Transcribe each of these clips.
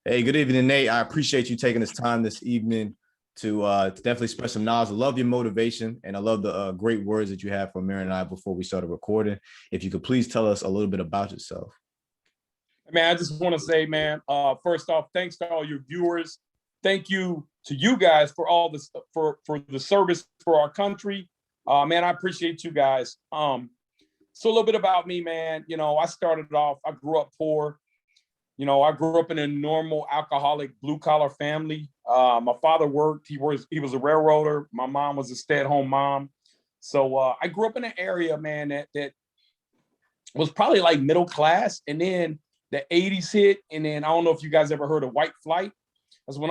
Hey, good evening, Nate. I appreciate you taking this time this evening to definitely spread some knowledge. I love your motivation, and I love the great words that you have for Mary and I before we started recording. If you could please tell us a little bit about yourself. Man, I just want to say, man, first off, thanks to all your viewers. Thank you to you guys for all this for the service for our country. Man, I appreciate you guys. So a little bit about me, man. I started off, I grew up poor. I grew up in a normal alcoholic blue collar family. My father worked, he was a railroader. My mom was a stay-at-home mom. So I grew up in an area, man, that was probably like middle class. And then the 80s hit. And then I don't know if you guys ever heard of white flight. That's when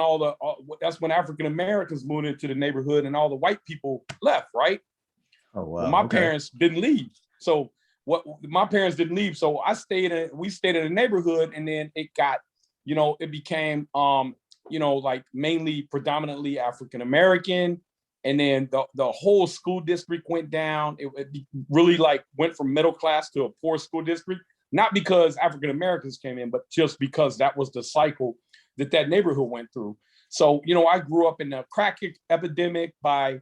that's when African Americans moved into the neighborhood and all the white people left, right? Oh, wow. Well, my parents didn't leave. So my parents didn't leave. So we stayed in a neighborhood, and then it got, it became, like mainly predominantly African American. And then the whole school district went down. It really like went from middle class to a poor school district, not because African Americans came in, but just because that was the cycle that neighborhood went through. So, I grew up in the crack epidemic. By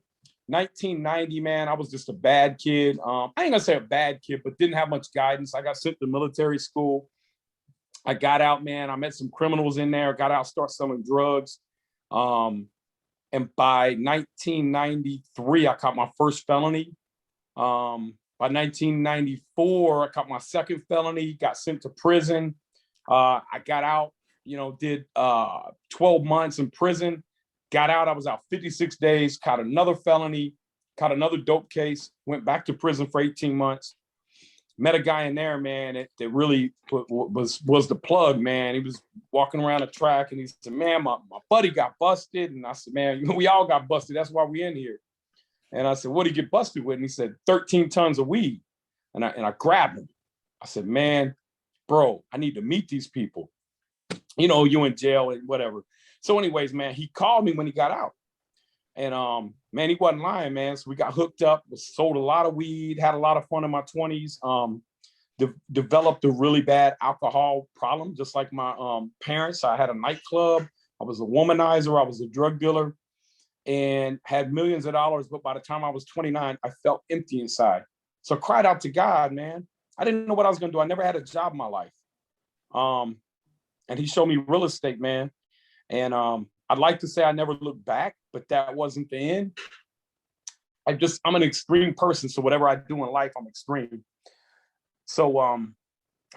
1990, man, I was just a bad kid. I ain't gonna say a bad kid, but didn't have much guidance. I got sent to military school. I got out, man. I met some criminals in there, got out, start selling drugs. And by 1993, I caught my first felony. By 1994, I caught my second felony, got sent to prison. I got out, did 12 months in prison. Got out, I was out 56 days, caught another felony, caught another dope case, went back to prison for 18 months. Met a guy in there, man, that really was the plug, man. He was walking around the track and he said, man, my buddy got busted. And I said, man, we all got busted. That's why we in here. And I said, what did he get busted with? And he said, 13 tons of weed. And I grabbed him. I said, man, bro, I need to meet these people. You in jail and whatever. So anyways, man, he called me when he got out. And man, he wasn't lying, man. So we got hooked up, sold a lot of weed, had a lot of fun in my 20s, developed a really bad alcohol problem, just like my parents. I had a nightclub. I was a womanizer. I was a drug dealer and had millions of dollars. But by the time I was 29, I felt empty inside. So I cried out to God, man. I didn't know what I was going to do. I never had a job in my life. And he showed me real estate, man. And I'd like to say I never looked back, but that wasn't the end. I'm an extreme person. So whatever I do in life, I'm extreme. So I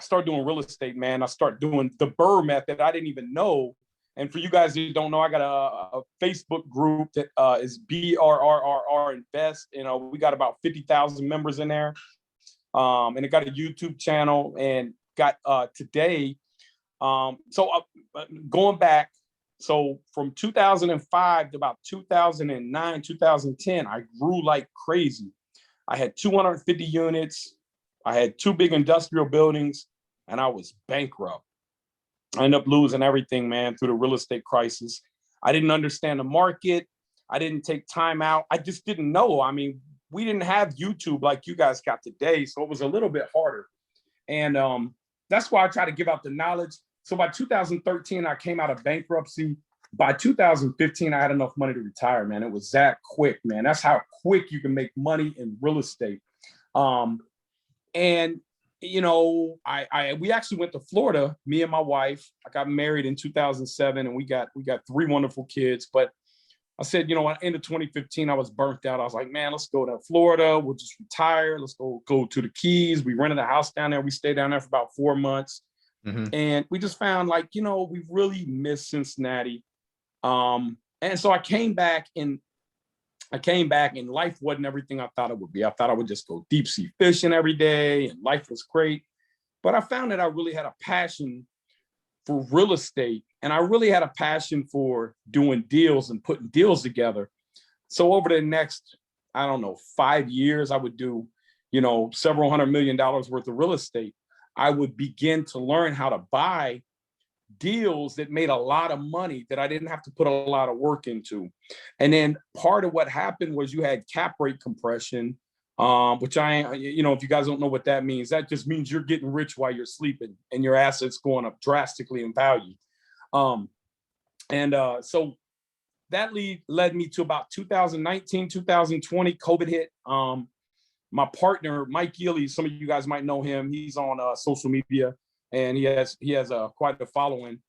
started doing real estate, man. I started doing the BRRRR method. I didn't even know. And for you guys who don't know, I got a Facebook group that is BRRRR Invest. We got about 50,000 members in there. And it got a YouTube channel and got today. Going back, so from 2005 to about 2009, 2010, I grew like crazy. I had 250 units. I had 2 big industrial buildings, and I was bankrupt. I ended up losing everything, man, through the real estate crisis. I didn't understand the market. I didn't take time out. I just didn't know. I mean, we didn't have YouTube like you guys got today, so it was a little bit harder. And that's why I try to give out the knowledge. So by 2013, I came out of bankruptcy. By 2015, I had enough money to retire, man. It was that quick, man. That's how quick you can make money in real estate. We actually went to Florida, me and my wife. I got married in 2007 and we got 3 wonderful kids. But I said, at the end of 2015, I was burnt out. I was like, man, let's go to Florida. We'll just retire. Let's go to the Keys. We rented a house down there. We stayed down there for about 4 months. Mm-hmm. And we just found we really miss Cincinnati. And so I came back and life wasn't everything I thought it would be. I thought I would just go deep sea fishing every day and life was great. But I found that I really had a passion for real estate and I really had a passion for doing deals and putting deals together. So over the next, 5 years, I would do, several $100 million worth of real estate. I would begin to learn how to buy deals that made a lot of money that I didn't have to put a lot of work into. And then part of what happened was you had cap rate compression, which if you guys don't know what that means, that just means you're getting rich while you're sleeping and your assets going up drastically in value. So that led me to about 2019, 2020, COVID hit. My partner, Mike Gilly, some of you guys might know him. He's on social media, and he has quite a following.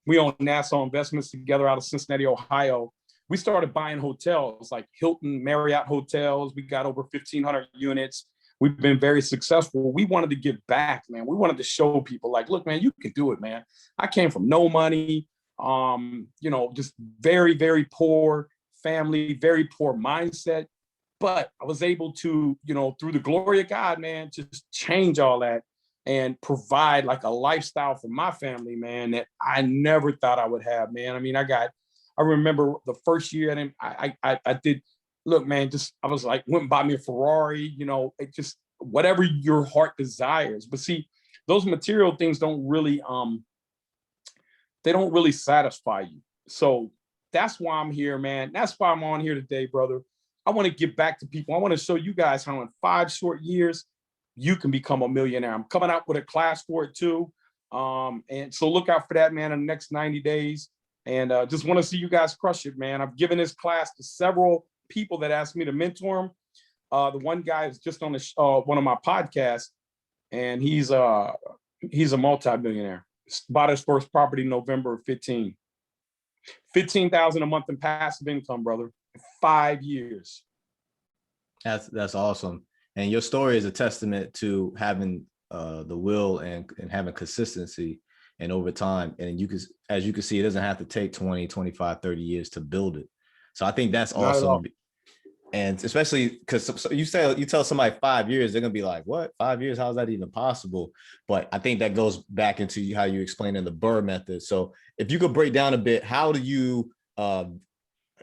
We own Nassau Investments together out of Cincinnati, Ohio. We started buying hotels like Hilton, Marriott hotels. We got over 1,500 units. We've been very successful. We wanted to give back, man. We wanted to show people like, look, man, you can do it, man. I came from no money, just very, very poor family, very poor mindset. But I was able to, through the glory of God, man, just change all that and provide like a lifestyle for my family, man, that I never thought I would have, man. I mean, I remember the first year and I did, look, man, I was like, went and bought me a Ferrari, it just, whatever your heart desires. But see, those material things don't really satisfy you. So that's why I'm here, man. That's why I'm on here today, brother. I want to give back to people. I want to show you guys how in 5 short years, you can become a millionaire. I'm coming out with a class for it too. And so look out for that, man, in the next 90 days. And just want to see you guys crush it, man. I've given this class to several people that asked me to mentor them. The one guy is just on one of my podcasts, and he's a multi-millionaire. Bought his first property November of 15. $15,000 a month in passive income, brother. 5 years. That's awesome. And your story is a testament to having the will and having consistency and over time. And as you can see, it doesn't have to take 20, 25, 30 years to build it. So I think that's awesome. And especially because you tell somebody 5 years, they're gonna be like, what, 5 years? How is that even possible? But I think that goes back into how you explain in the BRRRR method. So if you could break down a bit, how do you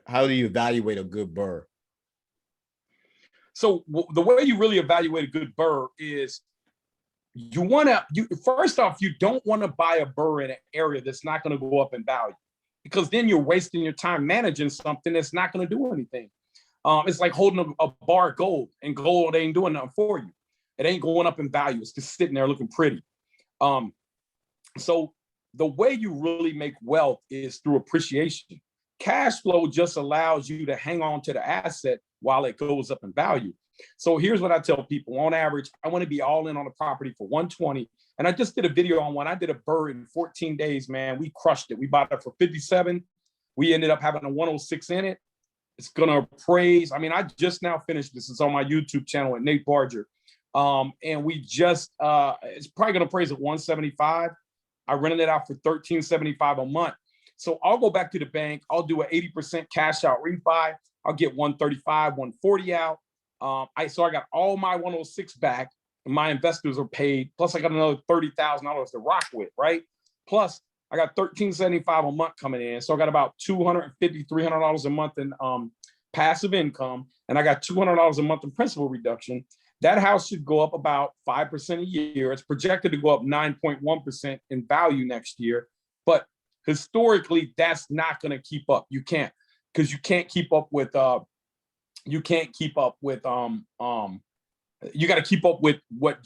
evaluate a good BRRRR? So the way you really evaluate a good BRRRR is first off, you don't want to buy a BRRRR in an area that's not going to go up in value, because then you're wasting your time managing something that's not going to do anything. It's like holding a bar of gold, and gold ain't doing nothing for you. It ain't going up in value. It's just sitting there looking pretty. So the way you really make wealth is through appreciation. Cash flow just allows you to hang on to the asset while it goes up in value. So here's what I tell people. On average, I want to be all in on a property for 120. And I just did a video on one. I did a BRRRR in 14 days, man. We crushed it. We bought it for 57. We ended up having a 106 in it. It's going to appraise. I mean, I just now finished this. It's on my YouTube channel at Nate Barger. And we just, it's probably going to appraise at 175. I rented it out for $1,375 a month. So I'll go back to the bank. I'll do an 80% cash out refi. I'll get 135, 140 out. So I got all my 106 back. And my investors are paid. Plus I got another $30,000 to rock with, right? Plus I got $1,375 a month coming in. So I got about $250, $300 a month in passive income. And I got $200 a month in principal reduction. That house should go up about 5% a year. It's projected to go up 9.1% in value next year. But historically, that's not going to keep up. You can't, because you can't keep up with you got to keep up with what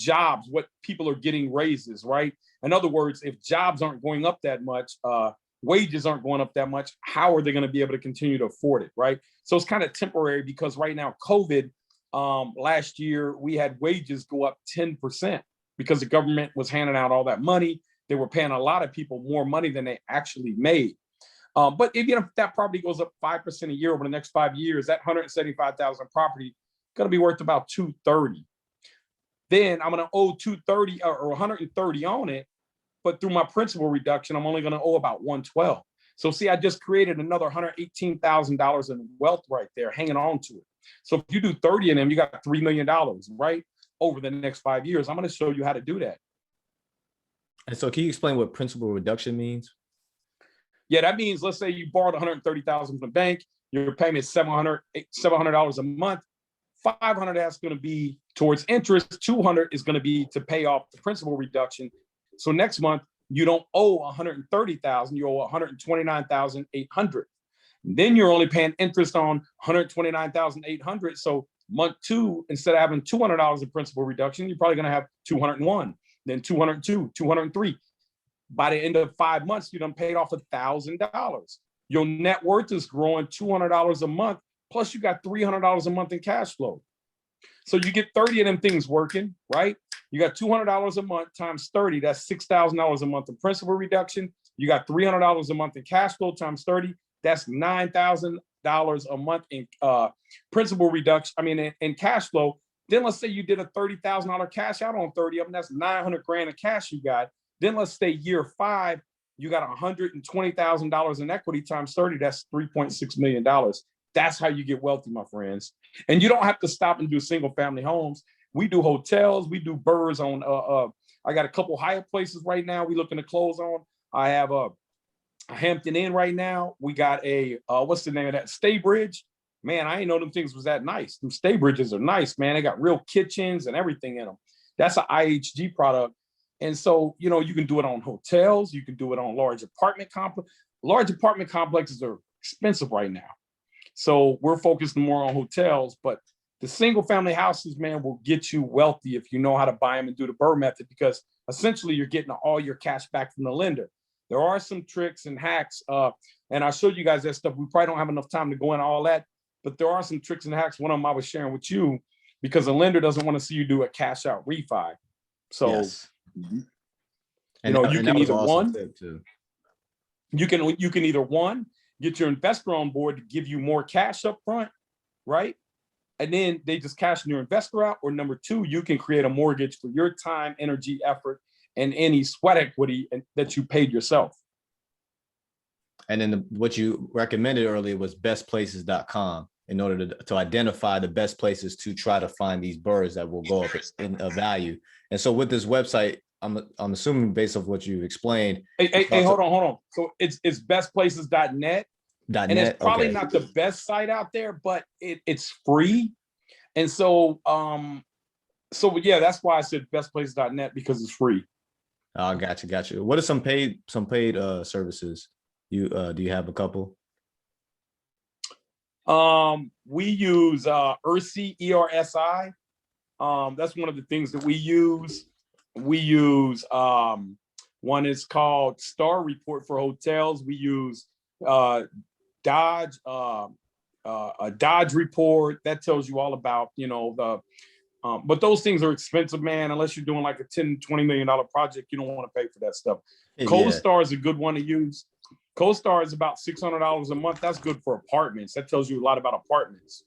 people are getting raises, right? In other words, if jobs aren't going up that much, wages aren't going up that much, how are they going to be able to continue to afford it, right? So it's kind of temporary, because right now, COVID, last year, we had wages go up 10% because the government was handing out all that money. They were paying a lot of people more money than they actually made. But if that property goes up 5% a year over the next 5 years, that $175,000 property going to be worth about $230. Then I'm going to owe $230 or $130 on it, but through my principal reduction, I'm only going to owe about $112. So see, I just created another $118,000 in wealth right there, hanging on to it. So if you do 30 of them, you got $3 million, right? Over the next 5 years. I'm going to show you how to do that. And so can you explain what principal reduction means? Yeah, that means, let's say you borrowed $130,000 from the bank, your payment is $700 a month. $500 that's going to be towards interest. $200 is going to be to pay off the principal reduction. So next month you don't owe $130,000, you owe $129,800. Then you're only paying interest on $129,800. So month 2, instead of having $200 in principal reduction, you're probably going to have $201, then $202, $203. By the end of 5 months, you done paid off $1,000. Your net worth is growing $200 a month, plus you got $300 a month in cash flow. So you get 30 of them things working, right? You got $200 a month times 30, that's $6,000 a month in principal reduction. You got $300 a month in cash flow times 30, that's $9,000 a month in principal reduction, in cash flow. Then let's say you did a $30,000 cash out on 30 of them, that's 900 grand in cash you got. Then let's say year 5, you got $120,000 in equity times 30, that's $3.6 million. That's how you get wealthy, my friends. And you don't have to stop and do single family homes. We do hotels, we do BRRRRs on, I got a couple Hyatt places right now we looking to close on. I have a Hampton Inn right now. We got a, what's the name of that? Staybridge. Man, I didn't know them things was that nice. Them Staybridges are nice, man. They got real kitchens and everything in them. That's an IHG product. And so, you can do it on hotels. You can do it on large apartment complexes. Large apartment complexes are expensive right now. So we're focused more on hotels, but the single family houses, man, will get you wealthy if you know how to buy them and do the BRRRR method, because essentially you're getting all your cash back from the lender. There are some tricks and hacks, and I showed you guys that stuff. We probably don't have enough time to go into all that, but there are some tricks and hacks. One of them I was sharing with you, because the lender doesn't want to see you do a cash out refi. So, yes. You can either one, you can either one, get your investor on board to give you more cash up front, right? And then they just cash your investor out. Or number 2, you can create a mortgage for your time, energy, effort, and any sweat equity that you paid yourself. And then what you recommended earlier was bestplaces.com in order to identify the best places to try to find these BRRRRs that will go up in value. And so with this website, I'm assuming based off what you explained. Hey, hold on. So it's bestplaces.net. And it's probably not the best site out there, but it's free. And so, yeah, that's why I said bestplaces.net, because it's free. Oh, gotcha. What are some paid services? Do you have a couple? We use ERSI, ERSI. That's one of the things that we use. We use one is called Star Report for hotels. We use Dodge, a Dodge report that tells you all about, but those things are expensive, man. Unless you're doing like a $10-20 million project, you don't want to pay for that stuff. Yeah. CoStar is a good one to use. CoStar is about $600 a month. That's good for apartments. That tells you a lot about apartments.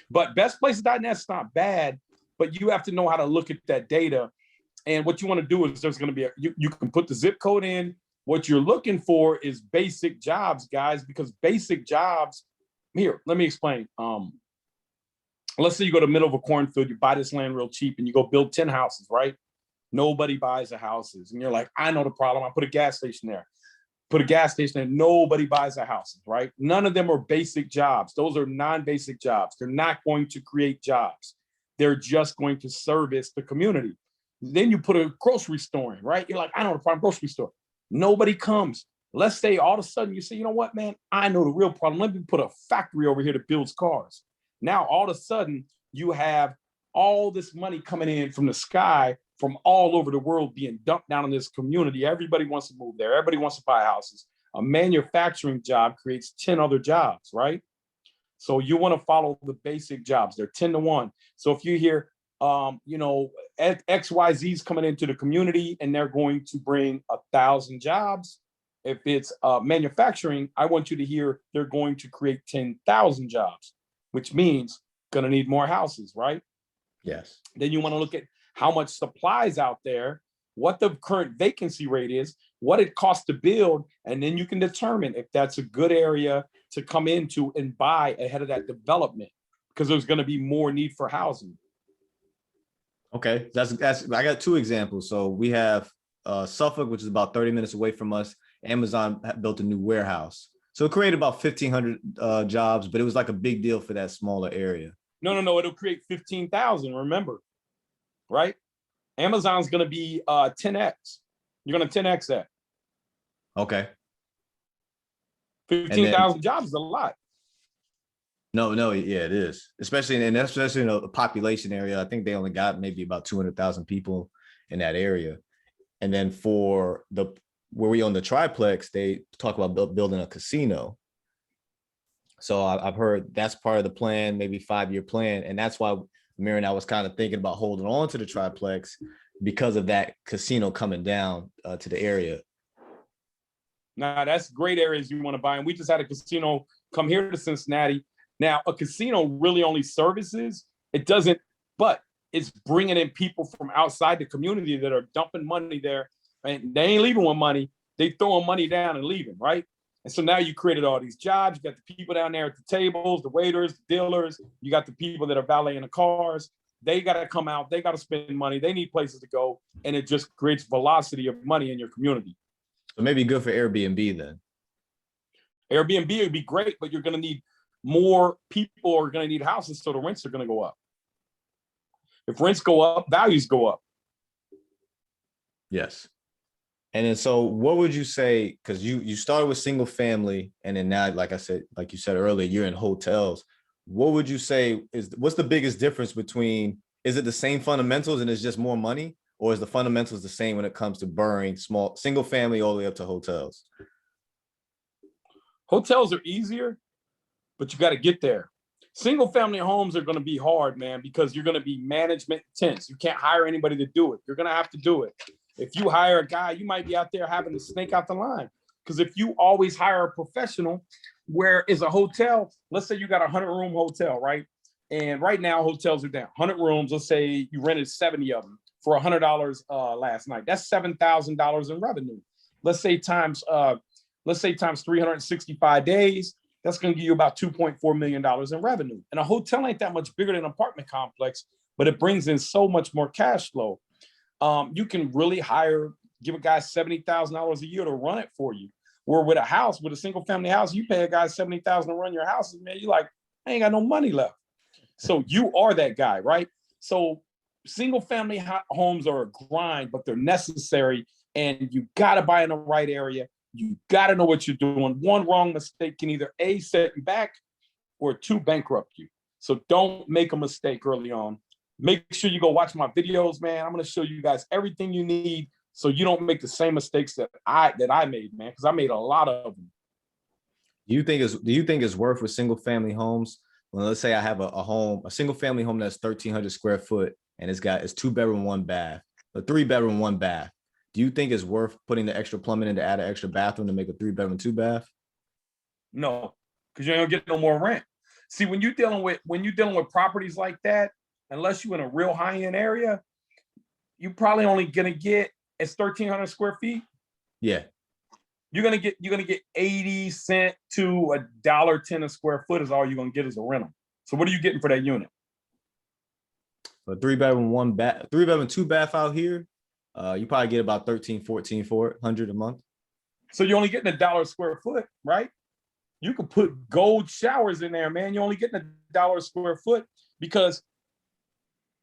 But bestplaces.net's not bad, but you have to know how to look at that data. And what you want to do is there's going to be you can put the zip code in. What you're looking for is basic jobs, guys, because basic jobs, here, let me explain. Let's say you go to the middle of a cornfield, you buy this land real cheap and you go build 10 houses, right? Nobody buys the houses. And you're like, I know the problem. I put a gas station there. Nobody buys the houses, right? None of them are basic jobs. Those are non-basic jobs. They're not going to create jobs. They're just going to service the community. Then you put a grocery store in, right? You're like, I know the problem, grocery store. Nobody comes. Let's say all of a sudden you say, you know what, man, I know the real problem. Let me put a factory over here that builds cars. Now, all of a sudden you have all this money coming in from the sky from all over the world being dumped down in this community. Everybody wants to move there. Everybody wants to buy houses. A manufacturing job creates 10 other jobs, right? So you want to follow the basic jobs. They're 10 to 1. So if you hear, XYZ is coming into the community and they're going to bring 1,000 jobs. If it's manufacturing, I want you to hear they're going to create 10,000 jobs, which means going to need more houses, right? Yes. Then you want to look at how much supply is out there, what the current vacancy rate is, what it costs to build, and then you can determine if that's a good area to come into and buy ahead of that development, because there's going to be more need for housing. Okay, that's I got 2 examples. So we have Suffolk, which is about 30 minutes away from us. Amazon built a new warehouse. So it created about 1,500 jobs, but it was like a big deal for that smaller area. No, it'll create 15,000, remember, right? Amazon's going to be 10x. You're going to 10x that. Okay. 15,000 jobs is a lot. No, yeah, it is. Especially in a population area. I think they only got maybe about 200,000 people in that area. And then for the where we own the triplex, they talk about building a casino. So I've heard that's part of the plan, maybe 5-year plan. And that's why Amir and I was kind of thinking about holding on to the triplex because of that casino coming down to the area. Now, that's great areas you want to buy. And we just had a casino come here to Cincinnati. Now, a casino really only services, it doesn't, but it's bringing in people from outside the community that are dumping money there. And they ain't leaving with money. They throwing money down and leaving, right? And so now you created all these jobs. You got the people down there at the tables, the waiters, the dealers. You got the people that are valeting the cars. They got to come out. They got to spend money. They need places to go. And it just creates velocity of money in your community. So maybe good for Airbnb then. Airbnb would be great, but you're going to need more people are going to need houses. So the rents are going to go up. If rents go up, values go up. Yes. And then, so what would you say, because you started with single family, and then now, like I said, like you said earlier, you're in hotels. What would you say what's the biggest difference between, is it the same fundamentals and it's just more money, or is the fundamentals the same when it comes to BRRRRing small single family all the way up to hotels? Hotels are easier, but you got to get there. Single family homes are going to be hard, man, because you're going to be management intense. You can't hire anybody to do it. You're going to have to do it. If you hire a guy, you might be out there having to snake out the line. Because if you always hire a professional, where is a hotel, let's say you got a 100-room hotel, right? And right now hotels are down 100 rooms. Let's say you rented 70 of them for $100 last night. That's $7,000 in revenue. Let's say times 365 days. That's going to give you about $2.4 million in revenue. And a hotel ain't that much bigger than an apartment complex, but it brings in so much more cash flow. You can really give a guy $70,000 a year to run it for you. Where with a house, with a single family house, you pay a guy $70,000 to run your house, man, you're like, I ain't got no money left. So you are that guy, right? So single family homes are a grind, but they're necessary, and you got to buy in the right area. You got to know what you're doing. One wrong mistake can either A, set you back, or 2, bankrupt you. So don't make a mistake early on. Make sure you go watch my videos, man. I'm going to show you guys everything you need so you don't make the same mistakes that I made, man, because I made a lot of them. Do you think it's worth with single family homes? Well, let's say I have a single family home that's 1,300 square foot, and it's 2-bedroom, 1 bath, a 3-bedroom, 1 bath. Do you think it's worth putting the extra plumbing in to add an extra bathroom to make a 3-bedroom, 2 bath? No, because you ain't gonna get no more rent. See, when you're dealing with properties like that, unless you're in a real high-end area, you probably only gonna get, it's 1,300 square feet. Yeah. You're gonna get 80 cents to $1.10 a square foot is all you're gonna get as a rental. So what are you getting for that unit? A 3-bedroom, 1 bath, 3-bedroom, 2 bath out here. You probably get about 1,400 a month. So you're only getting $1 a square foot, right? You could put gold showers in there, man. You're only getting $1 a square foot, because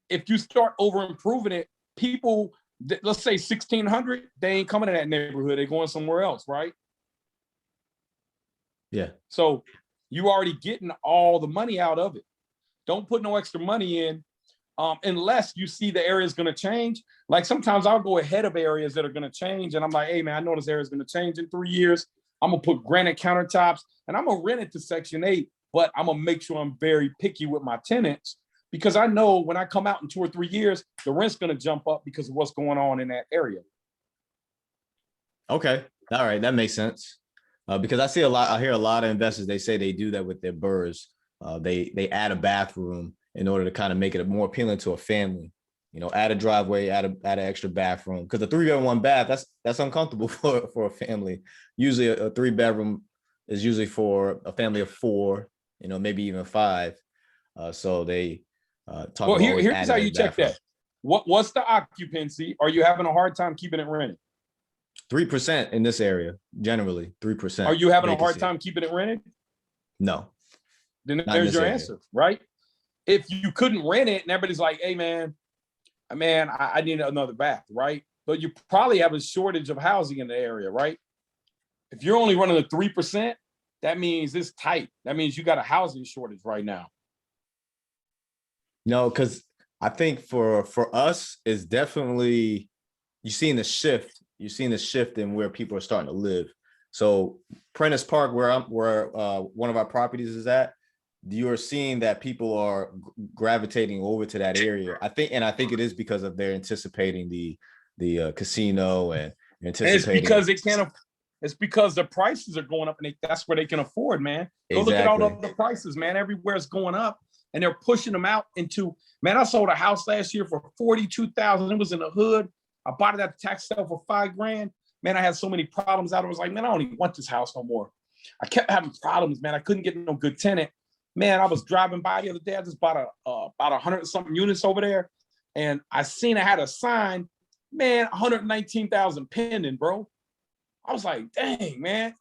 if you start over improving it, people, let's say 1,600, they ain't coming to that neighborhood. They're going somewhere else, right? Yeah. So you already getting all the money out of it. Don't put no extra money in unless you see the area is going to change. Like sometimes I'll go ahead of areas that are going to change, and I'm like, hey, man, I know this area is going to change in 3 years. I'm going to put granite countertops, and I'm going to rent it to Section 8, but I'm going to make sure I'm very picky with my tenants, because I know when I come out in 2 or 3 years, the rent's going to jump up because of what's going on in that area. Okay. All right. That makes sense. Because I hear a lot of investors, they say they do that with their BRRRRs. They add a bathroom in order to kind of make it more appealing to a family. You know, add a driveway, add an extra bathroom. Because a 3-bedroom, 1 bath, that's uncomfortable for a family. Usually a 3-bedroom is usually for a family of 4, you know, maybe even 5. So they talk about here's how you check that. What's the occupancy? Are you having a hard time keeping it rented? 3% in this area, generally 3%. Are you having a hard time keeping it rented? No. Then there's your answer, right? If you couldn't rent it and everybody's like, hey, man, I need another bath, right? But you probably have a shortage of housing in the area, right? If you're only running a 3%, that means it's tight. That means you got a housing shortage right now. No, because I think for us, it's definitely, you're seeing the shift. you're seeing the shift in where people are starting to live. So Prentice Park, where one of our properties is at, you're seeing that people are gravitating over to that area. I think it is because of they're anticipating the casino and anticipating. And it's because it's because the prices are going up, and that's where they can afford, man. Go look at all the prices, man. Everywhere's going up, and they're pushing them out into, man, I sold a house last year for $42,000. It was in the hood. I bought it at the tax sale for $5,000. Man, I had so many problems out. I was like, man, I don't even want this house no more. I kept having problems, man. I couldn't get no good tenant. Man, I was driving by the other day. I just bought about 100 something units over there, and I seen I had a sign, man, 119,000 pending, bro. I was like, dang, man,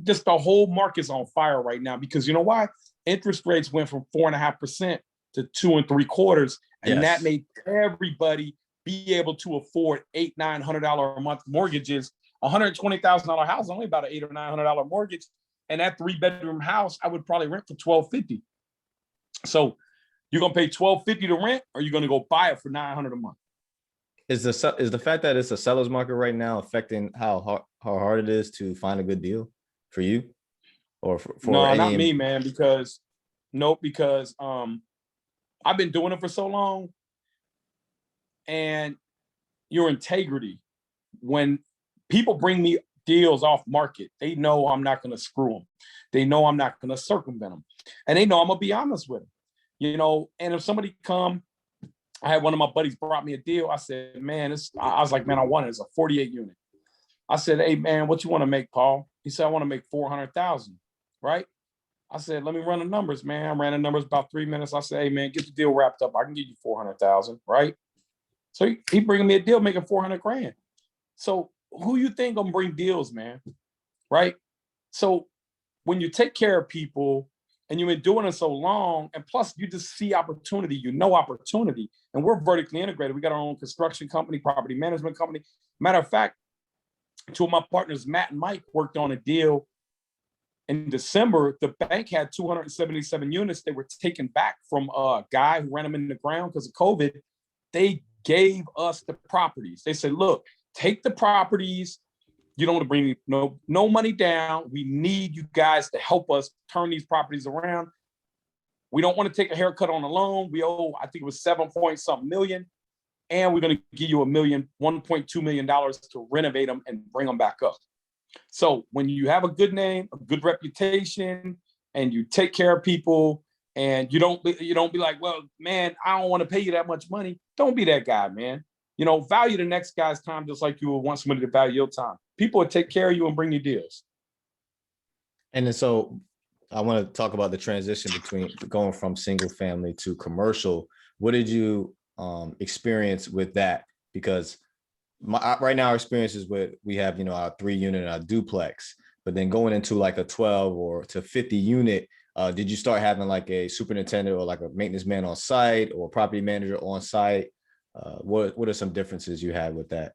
just the whole market's on fire right now, because you know why? Interest rates went from 4.5% to 2.75%, and that made everybody be able to afford $800-900 a month mortgages. $120,000 house, only about an $800 or $900 mortgage, and that 3-bedroom house I would probably rent for $1,250. So you're gonna pay $1,250 to rent, or you're gonna go buy it for $900 a month? Is the fact that it's a seller's market right now affecting how hard it is to find a good deal for you, or for no, any... not me, man? Because I've been doing it for so long, and your integrity. When people bring me deals off market, they know I'm not going to screw them. They know I'm not going to circumvent them, and they know I'm gonna be honest with them. You know, and if somebody come. I had one of my buddies brought me a deal. I said, man, I was like, man, I want it. It's a 48 unit. I said, hey, man, what you want to make, Paul? He said, I want to make 400,000, right? I said, let me run the numbers, man. I ran the numbers about 3 minutes. I said, hey, man, get the deal wrapped up. I can give you 400,000, right? So he bringing me a deal making 400 grand. So who you think gonna bring deals, man, right? So when you take care of people, and you've been doing it so long, and plus you just see opportunity, opportunity. And we're vertically integrated. We got our own construction company, property management company. Matter of fact, two of my partners, Matt and Mike, worked on a deal in December. The bank had 277 units. They were taken back from a guy who ran them in the ground because of COVID. They gave us the properties. They said, look, take the properties. You don't want to bring no money down. We need you guys to help us turn these properties around. We don't want to take a haircut on the loan. We owe, I think it was 7-point-something million. And we're going to give you $1.2 million to renovate them and bring them back up. So when you have a good name, a good reputation, and you take care of people, and you don't be like, well, man, I don't want to pay you that much money. Don't be that guy, man. You know, value the next guy's time just like you would want somebody to value your time. People will take care of you and bring you deals. And then so I want to talk about the transition between going from single family to commercial. What did you experience with that? Because right now our experience is we have, our 3-unit and our duplex, but then going into like a 12 or to 50 unit, did you start having like a superintendent or like a maintenance man on site or a property manager on site? What are some differences you had with that?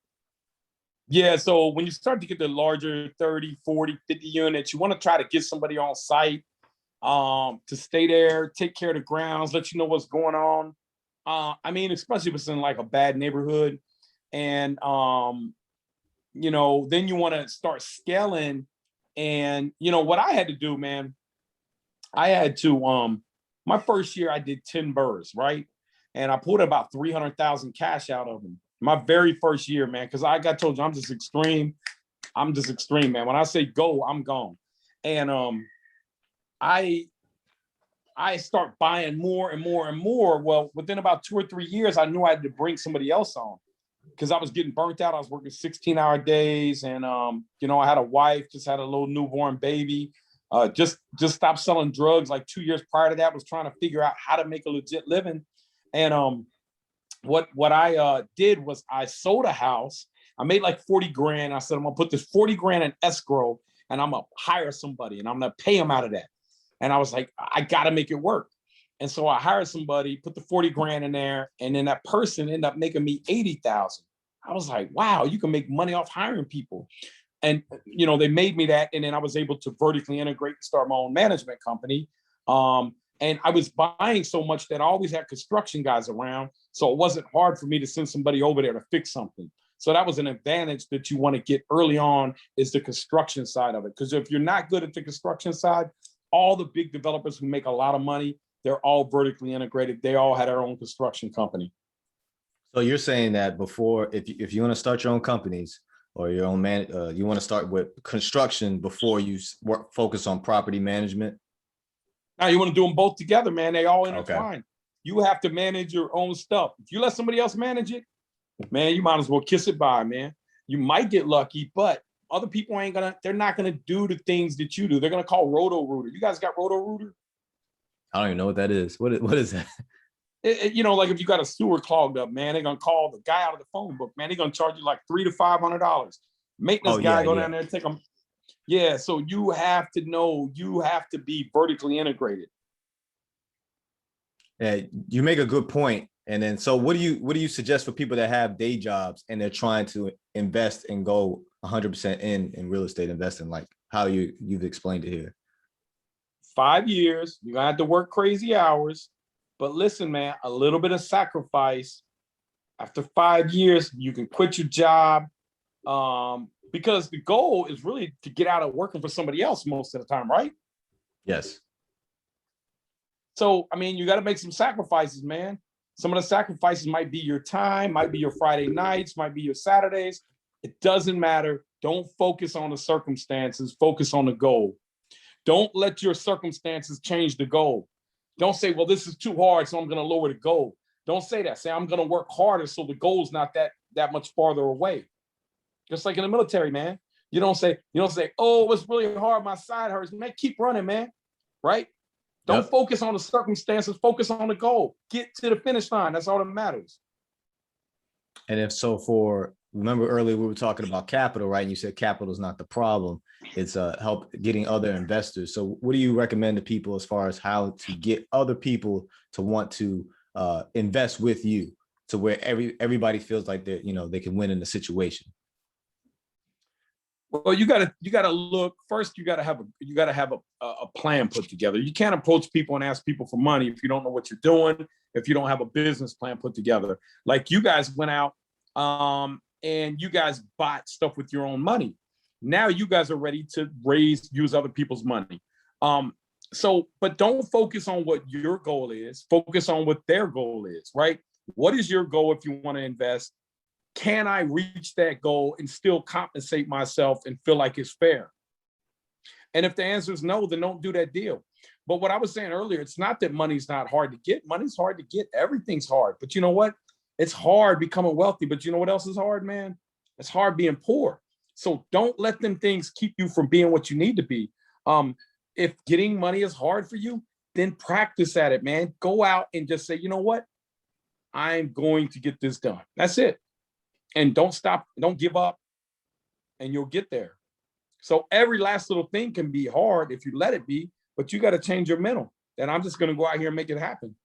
Yeah, so when you start to get the larger 30, 40, 50 units, you want to try to get somebody on site to stay there, take care of the grounds, let you know what's going on. I mean, especially if it's in like a bad neighborhood. And, then you want to start scaling. And, what I had to do, man, I had to, my first year I did 10 BRRRRs, right? And I pulled about 300,000 cash out of them. My very first year, man, because I got told you I'm just extreme, man. When I say go, I'm gone. And I start buying more and more and more. Well, within about 2 or 3 years, I knew I had to bring somebody else on because I was getting burnt out. I was working 16-hour days, and I had a wife, just had a little newborn baby. Just stopped selling drugs like 2 years prior to that. Was trying to figure out how to make a legit living. And what I did was I sold a house. I made like 40 grand. I said, I'm gonna put this 40 grand in escrow, and I'm gonna hire somebody, and I'm gonna pay them out of that. And I was like, I gotta make it work. And so I hired somebody, put the 40 grand in there, and then that person ended up making me 80,000. I was like, wow, you can make money off hiring people. And they made me that, and then I was able to vertically integrate and start my own management company. And I was buying so much that I always had construction guys around. So it wasn't hard for me to send somebody over there to fix something. So that was an advantage that you want to get early on, is the construction side of it. Because if you're not good at the construction side, all the big developers who make a lot of money, they're all vertically integrated. They all had their own construction company. So you're saying that before, if you want to start your own companies or your own you want to start with construction before you focus on property management? Now you want to do them both together, man. They all intertwine. Okay. You have to manage your own stuff. If you let somebody else manage it, man, you might as well kiss it by, man. You might get lucky, but other people they're not gonna do the things that you do. They're gonna call Roto-Rooter. You guys got Roto-Rooter? I don't even know what that is. What is that? Like if you got a sewer clogged up, man, they're gonna call the guy out of the phone book, man. They're gonna charge you like $300 to $500. Maintenance guy go down there and take them. Yeah, so you have to know, you have to be vertically integrated. Yeah, you make a good point. And then, so what do you suggest for people that have day jobs and they're trying to invest and go 100% in real estate investing, like how you've explained it here? 5 years, you're gonna have to work crazy hours, but listen, man, a little bit of sacrifice. After 5 years, you can quit your job, because the goal is really to get out of working for somebody else most of the time, right? Yes. So, I mean, you got to make some sacrifices, man. Some of the sacrifices might be your time, might be your Friday nights, might be your Saturdays. It doesn't matter. Don't focus on the circumstances. Focus on the goal. Don't let your circumstances change the goal. Don't say, well, this is too hard, so I'm going to lower the goal. Don't say that. Say, I'm going to work harder so the goal's not that much farther away. Just like in the military, man. You don't say, oh, it's really hard, my side hurts. Man, keep running, man. Right? Don't focus on the circumstances, focus on the goal. Get to the finish line. That's all that matters. And if so, remember earlier we were talking about capital, right? And you said capital is not the problem. It's help getting other investors. So what do you recommend to people as far as how to get other people to want to invest with you, to where everybody feels like they can win in the situation? Well, you gotta look first. You gotta have a plan put together. You can't approach people and ask people for money if you don't know what you're doing, if you don't have a business plan put together. Like you guys went out and you guys bought stuff with your own money. Now you guys are ready to use other people's money. But don't focus on what your goal is. Focus on what their goal is, right? What is your goal if you want to invest? Can I reach that goal and still compensate myself and feel like it's fair? And if the answer is no, then don't do that deal. But what I was saying earlier, it's not that money's not hard to get. Money's hard to get. Everything's hard. But you know what? It's hard becoming wealthy. But you know what else is hard, man? It's hard being poor. So don't let them things keep you from being what you need to be. If getting money is hard for you, then practice at it, man. Go out and just say, you know what? I'm going to get this done. That's it. And don't stop, don't give up, and you'll get there. So every last little thing can be hard if you let it be, but you got to change your mental. And I'm just going to go out here and make it happen.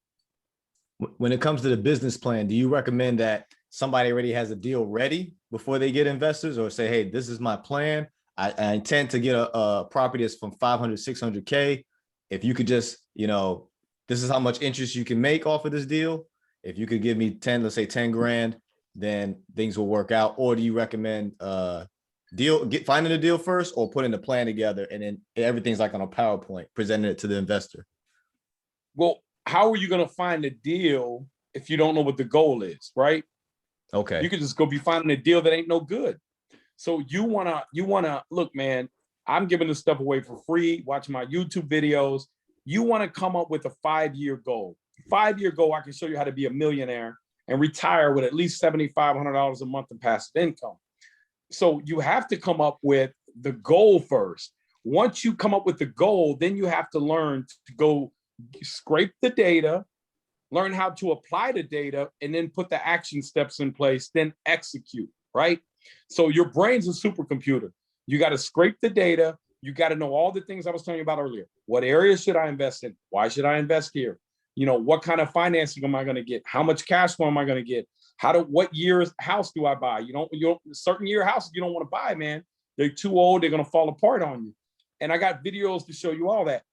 When it comes to the business plan, do you recommend that somebody already has a deal ready before they get investors, or say, hey, this is my plan. I intend to get a property that's from 500, 600K. If you could just, this is how much interest you can make off of this deal. If you could give me 10, let's say 10 grand, then things will work out? Or do you recommend finding a deal first, or putting the plan together and then everything's like on a PowerPoint, presenting it to the investor? Well, how are you going to find a deal if you don't know what the goal is, right? Okay. You could just go be finding a deal that ain't no good. So you wanna look, man, I'm giving this stuff away for free. Watch my YouTube videos. You want to come up with a 5-year goal. 5-year goal, I can show you how to be a millionaire and retire with at least $7,500 a month in passive income. So you have to come up with the goal first. Once you come up with the goal, then you have to learn to go scrape the data, learn how to apply the data, and then put the action steps in place, then execute, right? So your brain's a supercomputer. You got to scrape the data. You got to know all the things I was telling you about earlier. What areas should I invest in? Why should I invest here? What kind of financing am I going to get? How much cash flow am I going to get? What year's house do I buy? Certain year houses you don't want to buy, man. They're too old. They're going to fall apart on you. And I got videos to show you all that.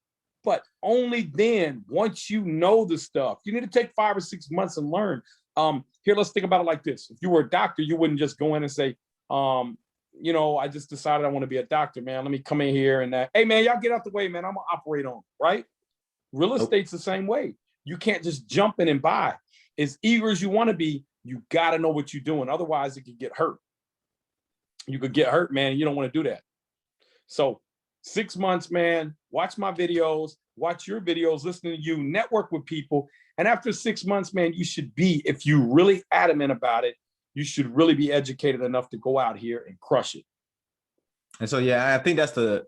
But only then, once you know the stuff, you need to take 5 or 6 months and learn. Here, let's think about it like this. If you were a doctor, you wouldn't just go in and say, you know, I just decided I want to be a doctor, man. Let me come in here and hey, man, y'all get out the way, man. I'm gonna operate on it, right? Real estate's the same way. You can't just jump in and buy. As eager as you want to be, you got to know what you're doing. Otherwise, it could get hurt. You could get hurt, man. And you don't want to do that. So 6 months, man, watch my videos, watch your videos, listen to you, network with people. And after 6 months, man, you should be, if you're really adamant about it, you should really be educated enough to go out here and crush it. And so, yeah, I think that's the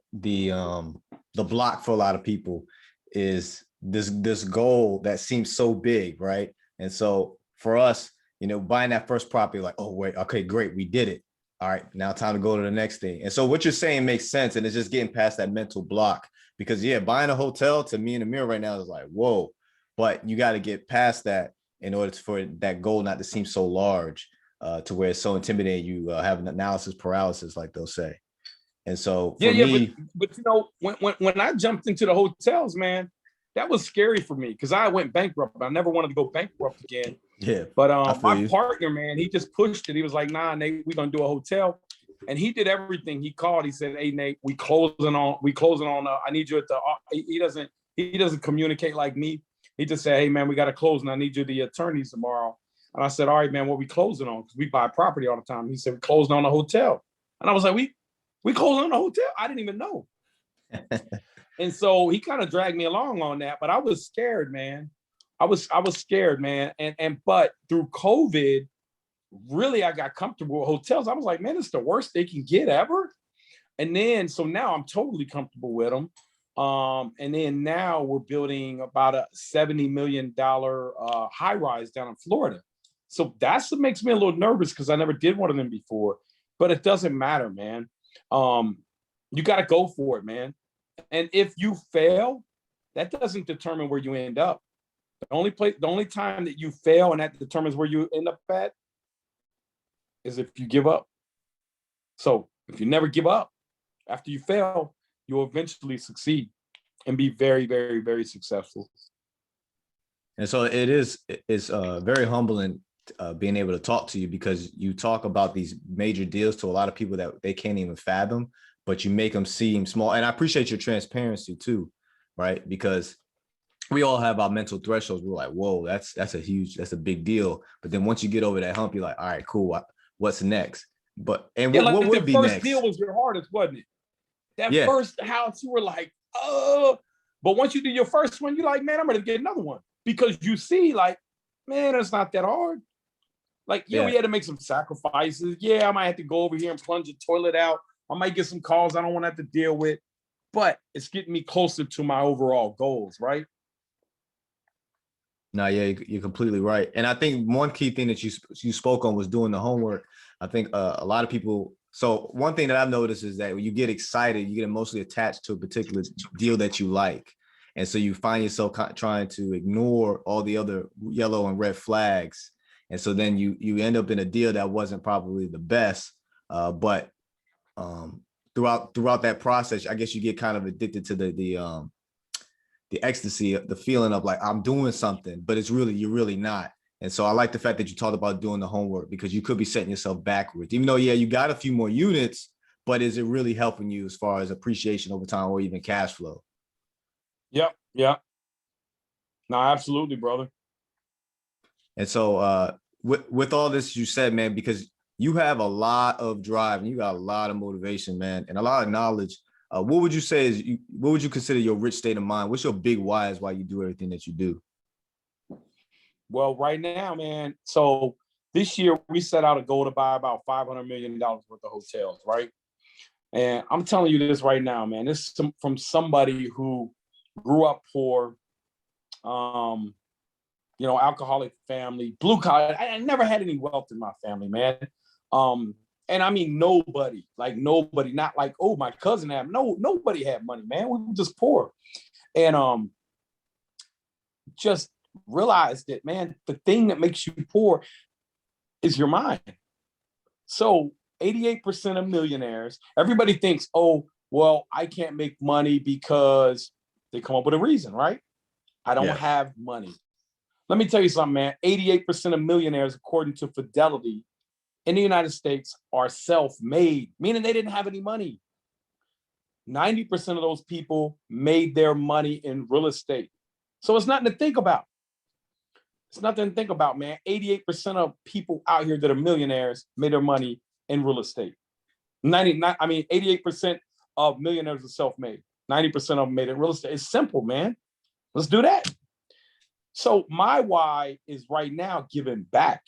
block for a lot of people is this goal that seems so big, right? And so for us, you know, buying that first property, like, oh, wait, okay, great, we did it. All right, now time to go to the next thing. And so what you're saying makes sense. And it's just getting past that mental block because, yeah, buying a hotel to me in the mirror right now is like, whoa, but you got to get past that in order for that goal not to seem so large to where it's so intimidating. You have an analysis paralysis, like they'll say. And so for me, but you know, when I jumped into the hotels, man, that was scary for me because I went bankrupt. I never wanted to go bankrupt again. Yeah. But my partner, man, he just pushed it. He was like, nah, Nate, we're gonna do a hotel. And he did everything. He called, he said, hey, Nate, we closing on I need you at the he doesn't communicate like me. He just said, hey man, we got to close and I need you the attorneys tomorrow. And I said, all right, man, what we closing on? Because we buy property all the time. He said, we closing on a hotel. And I was like, we closing on a hotel? I didn't even know. And so he kind of dragged me along on that, but I was scared, man. I was scared, man. But through COVID, really, I got comfortable with hotels. I was like, man, it's the worst they can get ever. And then, so now I'm totally comfortable with them. And then now we're building about a $70 million high rise down in Florida. So that's what makes me a little nervous because I never did one of them before, but it doesn't matter, man. You got to go for it, man. And if you fail, that doesn't determine where you end up. The only time that you fail and that determines where you end up at is if you give up. So if you never give up, after you fail, you'll eventually succeed and be very, very, very successful. And so it's very humbling being able to talk to you because you talk about these major deals to a lot of people that they can't even fathom, but you make them seem small. And I appreciate your transparency too, right? Because we all have our mental thresholds. We're like, whoa, that's a big deal. But then once you get over that hump, you're like, all right, cool. What's next? What would be next? The first deal was your hardest, wasn't it? That first house, you were like, oh. But once you do your first one, you're like, man, I'm ready to get another one. Because you see, like, man, it's not that hard. Like, we had to make some sacrifices. Yeah, I might have to go over here and plunge the toilet out. I might get some calls I don't want to have to deal with. But it's getting me closer to my overall goals, right? No, yeah, you're completely right. And I think one key thing that you spoke on was doing the homework. I think a lot of people. So one thing that I've noticed is that when you get excited, you get emotionally attached to a particular deal that you like. And so you find yourself trying to ignore all the other yellow and red flags. And so then you end up in a deal that wasn't probably the best. But throughout that process, I guess you get kind of addicted to the ecstasy, the feeling of like, I'm doing something, but you're really not. And so I like the fact that you talked about doing the homework because you could be setting yourself backwards, even though, you got a few more units, but is it really helping you as far as appreciation over time or even cash flow? Yep. Yeah. No, absolutely, brother. And so with all this you said, man, because you have a lot of drive and you got a lot of motivation, man, and a lot of knowledge. What would you say what would you consider your rich state of mind? What's your big why is why you do everything that you do? Well, right now, man. So this year we set out a goal to buy about $500 million worth of hotels, right? And I'm telling you this right now, man. This is from somebody who grew up poor, alcoholic family, blue collar. I never had any wealth in my family, man. And I mean, nobody, not like, oh, my cousin had, nobody had money, man. We were just poor. And just realized that, man, the thing that makes you poor is your mind. So 88% of millionaires, everybody thinks, oh, well, I can't make money because they come up with a reason, right? I don't have money. Let me tell you something, man. 88% of millionaires, according to Fidelity, in the United States are self-made, meaning they didn't have any money. 90% of those people made their money in real estate. So it's nothing to think about. It's nothing to think about, man. 88% of people out here that are millionaires made their money in real estate. 88% of millionaires are self-made. 90% of them made it in real estate. It's simple, man. Let's do that. So my why is right now giving back,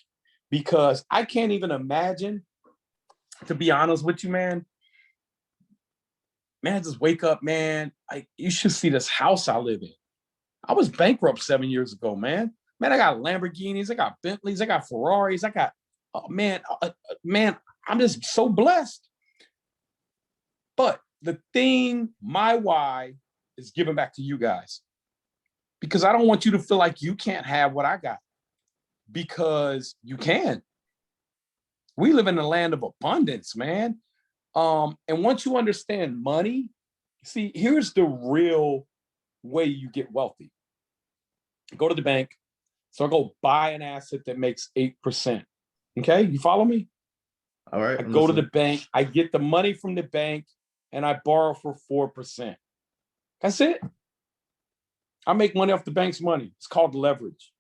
because I can't even imagine, to be honest with you, man, just wake up, man. You should see this house I live in. I was bankrupt 7 years ago, man. Man, I got Lamborghinis, I got Bentleys, I got Ferraris, I got, man, I'm just so blessed. But the thing, my why is giving back to you guys, because I don't want you to feel like you can't have what I got, because you can. We live in a land of abundance, man. And once you understand money, see, here's the real way you get wealthy. Go to the bank. So I go buy an asset that makes 8%. Okay, you follow me? All right. I go to the bank, I get the money from the bank, and I borrow for 4%. That's it. I make money off the bank's money. It's called leverage.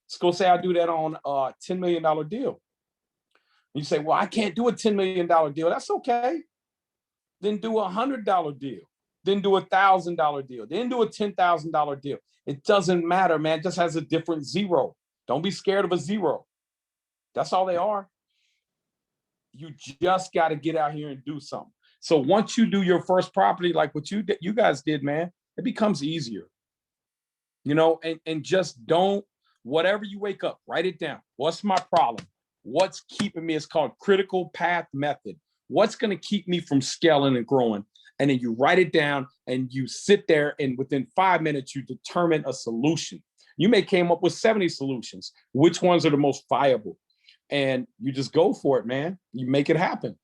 Let's go say I do that on a $10 million deal. You say, well, I can't do a $10 million deal. That's okay. Then do a $100 deal. Then do a $1,000 deal. Then do a $10,000 deal. It doesn't matter, man. It just has a different zero. Don't be scared of a zero. That's all they are. You just got to get out here and do something. So once you do your first property, like what you guys did, man, it becomes easier. You know, and just don't, whatever you wake up, write it down. What's my problem? What's keeping me? It's called critical path method. What's going to keep me from scaling and growing? And then you write it down and you sit there, and within 5 minutes, you determine a solution. You may came up with 70 solutions. Which ones are the most viable? And you just go for it, man. You make it happen.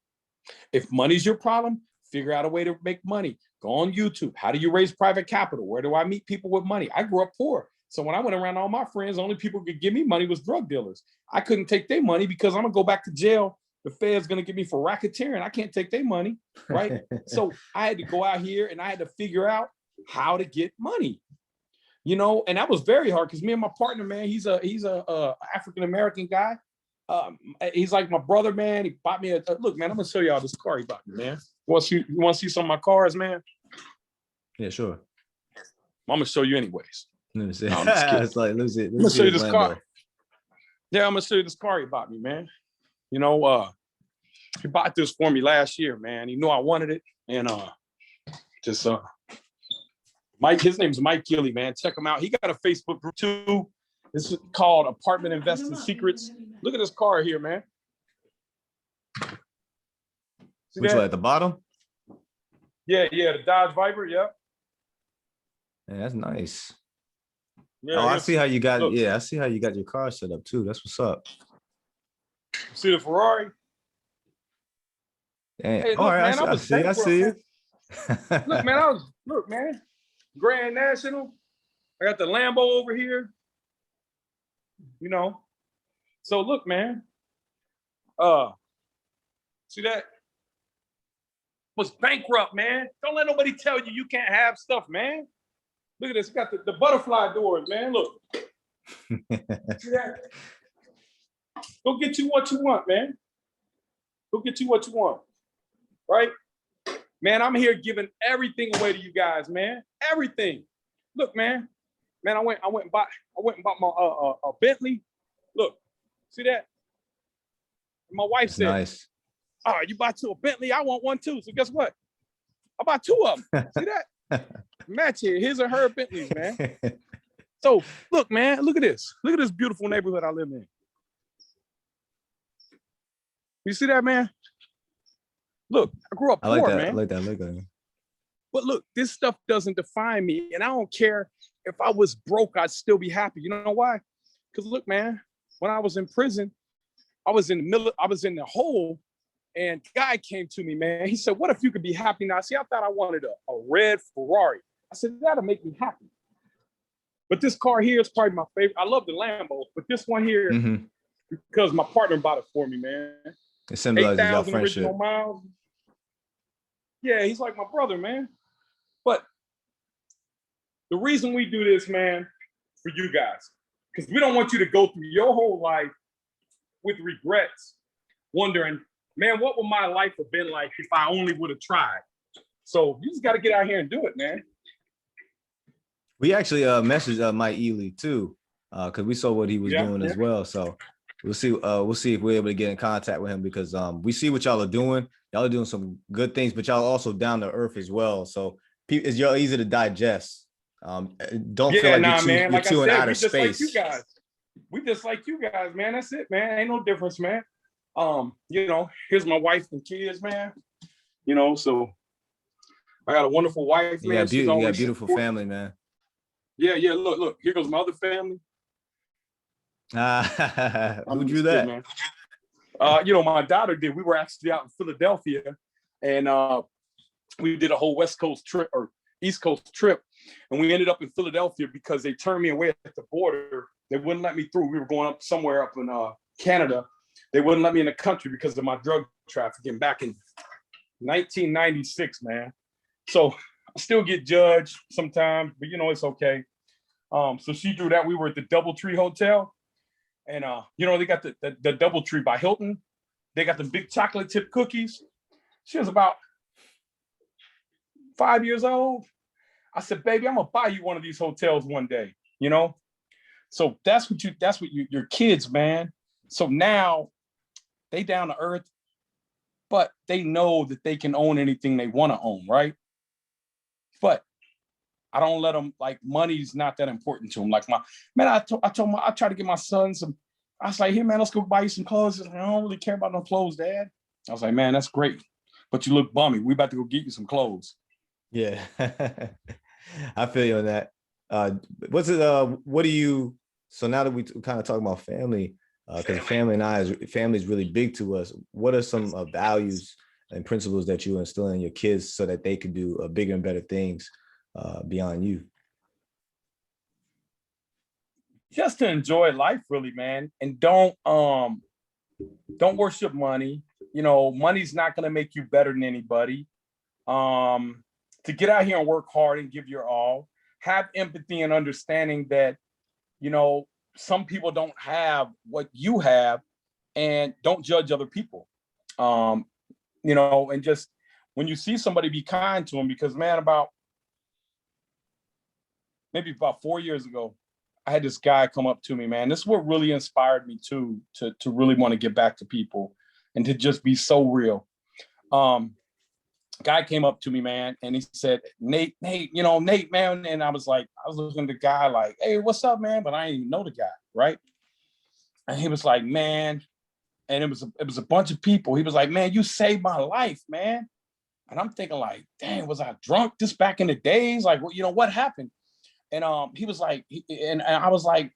If money's your problem, figure out a way to make money. Go on YouTube. How do you raise private capital? Where do I meet people with money? I grew up poor. So when I went around all my friends, the only people who could give me money was drug dealers. I couldn't take their money because I'm going to go back to jail. The Fed's going to get me for racketeering. I can't take their money, right? So I had to go out here and I had to figure out how to get money, you know, and that was very hard because me and my partner, man, he's a African-American guy. He's like my brother, man. He bought me look, man, I'm going to show y'all this car he bought me, man. You want to see some of my cars, man? Yeah, sure. I'm going to show you anyways. Let me see. No, I'm just kidding. It's like, let me see. I'm going to show you this car. Yeah, I'm going to show you this car he bought me, man. You know, he bought this for me last year, man. He knew I wanted it. And Mike, his name's Mike Gilly, man. Check him out. He got a Facebook group too. This is called Apartment Investing Secrets. Look at this car here, man. See Which that? one at the bottom? Yeah, the Dodge Viper, yep. Yeah, that's nice. Yeah, I see how you got. Look. Yeah, I see how you got your car set up too. That's what's up. See the Ferrari? Damn. Hey, look, All right, man, I see you. Look, man, look, man, Grand National. I got the Lambo over here. You know, so look, man. See that? Was bankrupt, man. Don't let nobody tell you can't have stuff, man. Look at this. Got the butterfly doors, man. Look. See that? Go get you what you want, man. Go get you what you want. Right? Man, I'm here giving everything away to you guys, man. Everything. Look, man. Man, I went and bought my a Bentley. Look, see that? My wife said, nice. "Oh, you bought you a Bentley? I want one too." So guess what? I bought two of them. See that? Match here. His or her Bentleys, man. So look, man, look at this. Look at this beautiful neighborhood I live in. You see that, man? Look, I grew up poor, man. I like that. Look at it. But look, this stuff doesn't define me. And I don't care if I was broke, I'd still be happy. You know why? Because look, man, when I was in prison, I was in the hole, and guy came to me, man. He said, "What if you could be happy now?" See, I thought I wanted a red Ferrari. I said, "That'll make me happy." But this car here is probably my favorite. I love the Lambo, but this one here, because my partner bought it for me, man. It symbolizes your 8,000 friendship. original miles. Yeah, he's like my brother, man. But the reason we do this, man, for you guys, because we don't want you to go through your whole life with regrets, wondering, man, what would my life have been like if I only would have tried? So you just got to get out here and do it, man. We actually messaged Mike Ely too, because we saw what he was doing as well. So we'll see if we're able to get in contact with him, because we see what y'all are doing. Y'all are doing some good things, but y'all are also down to earth as well. So it's y'all easy to digest. Don't feel like you're too in outer space. Like you guys. We just like you guys, man. That's it, man. Ain't no difference, man. Here's my wife and kids, man. So I got a wonderful wife, man. You got a beautiful family, man. Yeah. Look. Here goes my other family. Who drew that? Man. My daughter did. We were actually out in Philadelphia, and we did a whole West Coast trip or East Coast trip, and we ended up in Philadelphia because they turned me away at the border. They wouldn't let me through. We were going up somewhere up in Canada. They wouldn't let me in the country because of my drug trafficking back in 1996, man. So I still get judged sometimes, but it's okay. So she drew that. We were at the DoubleTree Hotel, and they got the DoubleTree by Hilton. They got the big chocolate chip cookies. She was about 5 years old. I said, baby, I'm gonna buy you one of these hotels one day, So that's what your kids, man. So now they down to earth, but they know that they can own anything they want to own, right? But I don't let them, like, money's not that important to them. Like I told I tried to get my son some. I was like, here, man, let's go buy you some clothes. Like, I don't really care about no clothes, Dad. I was like, man, that's great, but you look bummy. We about to go get you some clothes. Yeah, I feel you on that. What do you? So now that we kind of talk about family, because family is really big to us. What are some values and principles that you instill in your kids so that they can do bigger and better things beyond you? Just to enjoy life, really, man, and don't worship money. Money's not going to make you better than anybody. To get out here and work hard and give your all. Have empathy and understanding that some people don't have what you have, and don't judge other people. And just when you see somebody, be kind to them, because, man, maybe about 4 years ago, I had this guy come up to me, man. This is what really inspired me to really want to get back to people and to just be so real. Guy came up to me, man, and he said, Nate, man. And I was looking at the guy like, hey, what's up, man? But I didn't even know the guy, right? And he was like, man, and it was a bunch of people. He was like, man, you saved my life, man. And I'm thinking like, dang, was I drunk just back in the days? Like, what happened? And he was like, and I was like,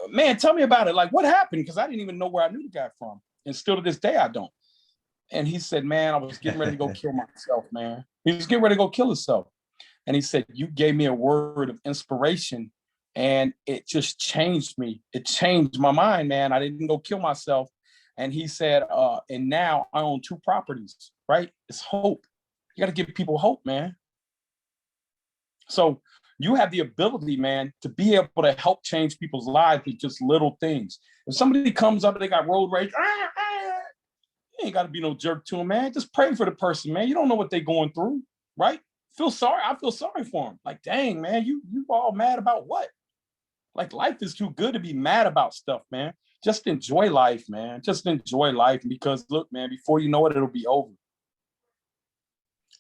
man, tell me about it. Like, what happened? Because I didn't even know where I knew the guy from. And still to this day, I don't. And he said, man, I was getting ready to go kill myself, man. He was getting ready to go kill himself. And he said, you gave me a word of inspiration, and it just changed me. It changed my mind, man. I didn't go kill myself. And he said, and now I own 2 properties, right? It's hope. You got to give people hope, man. So you have the ability, man, to be able to help change people's lives with just little things. If somebody comes up and they got road rage, you ain't got to be no jerk to them, man. Just pray for the person, man. You don't know what they're going through, right? I feel sorry for them. Like, dang, man, you all mad about what? Like, life is too good to be mad about stuff, man. Just enjoy life, man. Just enjoy life, because look, man, before you know it, it'll be over.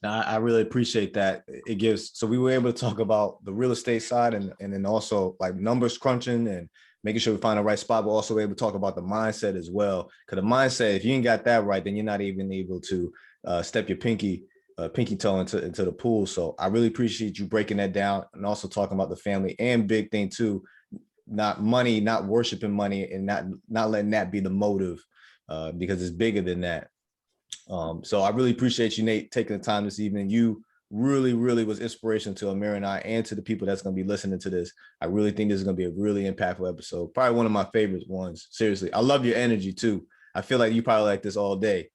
I really appreciate that. So we were able to talk about the real estate side and then also like numbers crunching and making sure we find the right spot, but also able to talk about the mindset as well. Because the mindset, if you ain't got that right, then you're not even able to step your pinky toe into the pool. So I really appreciate you breaking that down and also talking about the family and big thing too, not money, not worshiping money, and not letting that be the motive because it's bigger than that. So I really appreciate you, Nate, taking the time this evening. You really, really was inspirational to Amir and I, and to the people that's going to be listening to this. I really think this is going to be a really impactful episode. Probably one of my favorite ones. Seriously, I love your energy too. I feel like you probably like this all day.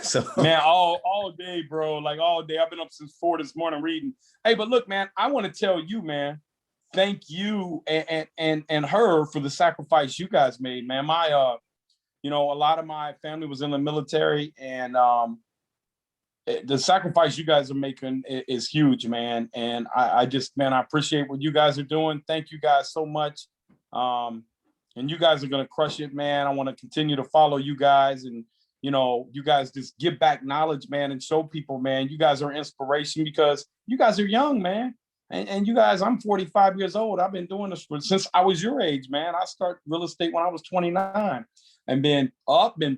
So man, all day, bro. Like all day. I've been up since 4 this morning reading. Hey, but look, man, I want to tell you, man, thank you and her for the sacrifice you guys made, man. My you know, a lot of my family was in the military, and the sacrifice you guys are making is huge, man. And I just, man, I appreciate what you guys are doing. Thank you guys so much. And you guys are going to crush it, man. I want to continue to follow you guys, and, you know, you guys just give back knowledge, man, and show people, man, you guys are inspiration because you guys are young, man. And you guys, I'm 45 years old. I've been doing this since I was your age, man. I started real estate when I was 29 and been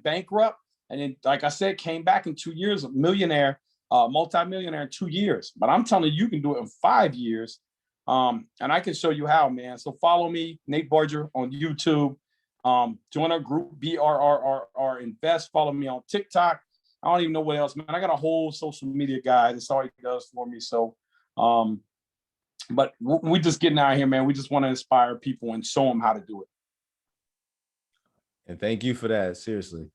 bankrupt. And then, like I said, came back in 2 years, a millionaire, multi-millionaire in 2 years. But I'm telling you, you can do it in 5 years. And I can show you how, man. So follow me, Nate Barger, on YouTube. Join our group, BRRRR Invest. Follow me on TikTok. I don't even know what else, man. I got a whole social media guy. That's all he does for me. So, but we just getting out here, man. We just want to inspire people and show them how to do it. And thank you for that. Seriously.